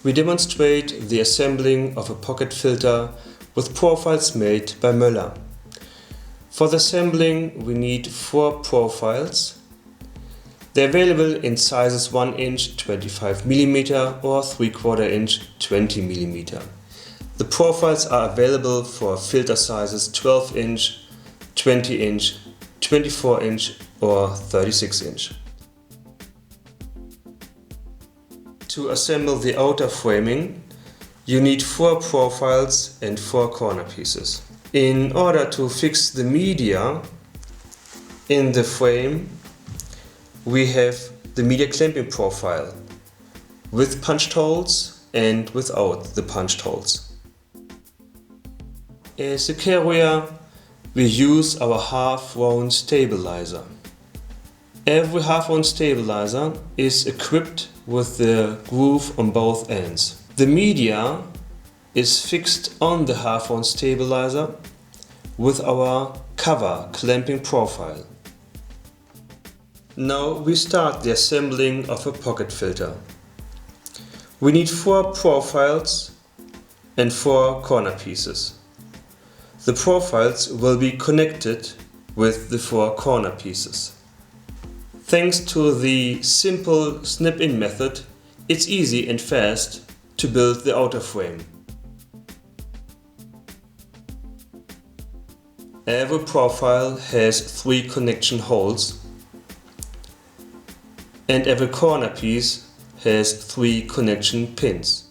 we demonstrate the assembling of a pocket filter with profiles made by Möller. For the assembling we need 4 profiles. They're available in sizes 1 inch 25 mm or 3/4 inch 20 mm. The profiles are available for filter sizes 12 inch, 20 inch, 24 inch or 36 inch. To assemble the outer framing, you need 4 profiles and 4 corner pieces. In order to fix the media in the frame, we have the media clamping profile with punched holes and without the punched holes. As a carrier, we use our half-wound stabilizer. Every half-wound stabilizer is equipped with the groove on both ends. The media is fixed on the half-wound stabilizer with our cover clamping profile. Now we start the assembling of a pocket filter. We need 4 profiles and 4 corner pieces. The profiles will be connected with the 4 corner pieces. Thanks to the simple snip-in method, it's easy and fast to build the outer frame. Every profile has 3 connection holes and every corner piece has 3 connection pins.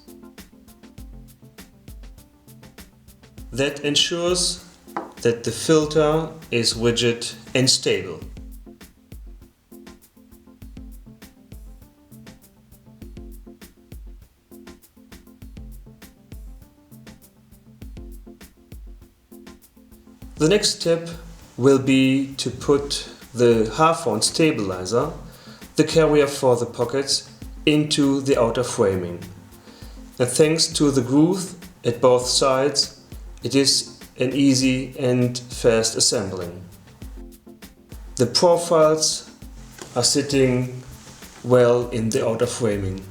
That ensures that the filter is rigid and stable. The next step will be to put the half-wound stabilizer, the carrier for the pockets, into the outer framing. And thanks to the groove at both sides, it is an easy and fast assembling. The profiles are sitting well in the outer framing.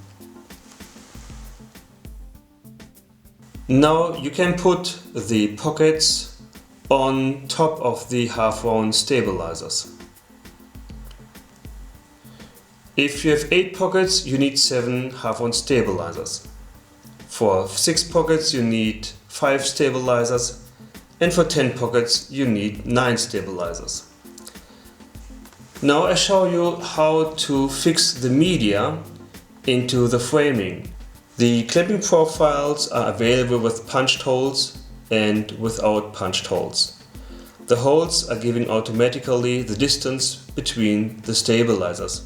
Now you can put the pockets on top of the half-wound stabilizers. If you have 8 pockets, you need 7 half-wound stabilizers. For 6 pockets you need 5 stabilizers, and for 10 pockets you need 9 stabilizers. Now I show you how to fix the media into the framing. The clamping profiles are available with punched holes and without punched holes. The holes are giving automatically the distance between the stabilizers.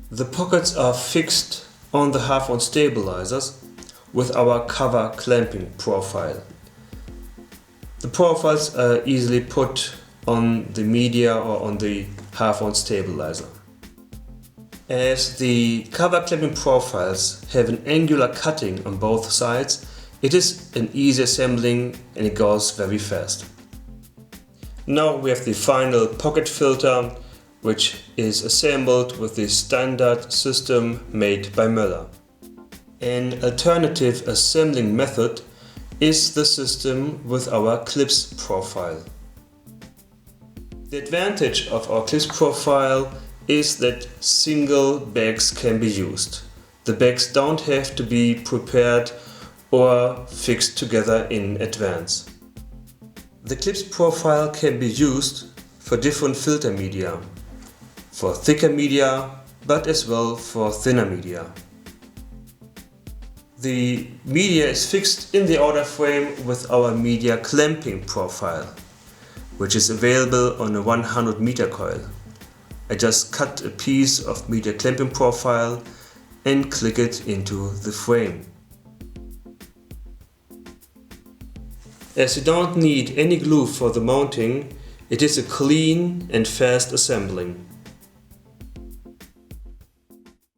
The pockets are fixed on the half-wound stabilizers with our cover clamping profile. The profiles are easily put on the media or on the half-wound stabilizer. As the cover clamping profiles have an angular cutting on both sides, it is an easy assembling and it goes very fast. Now we have the final pocket filter, which is assembled with the standard system made by Möller. An alternative assembling method is the system with our clips profile. The advantage of our clips profile is that single bags can be used. The bags don't have to be prepared or fixed together in advance. The clips profile can be used for different filter media, for thicker media, but as well for thinner media. The media is fixed in the outer frame with our media clamping profile, which is available on a 100 meter coil. I just cut a piece of media clamping profile and click it into the frame. As you don't need any glue for the mounting, it is a clean and fast assembling.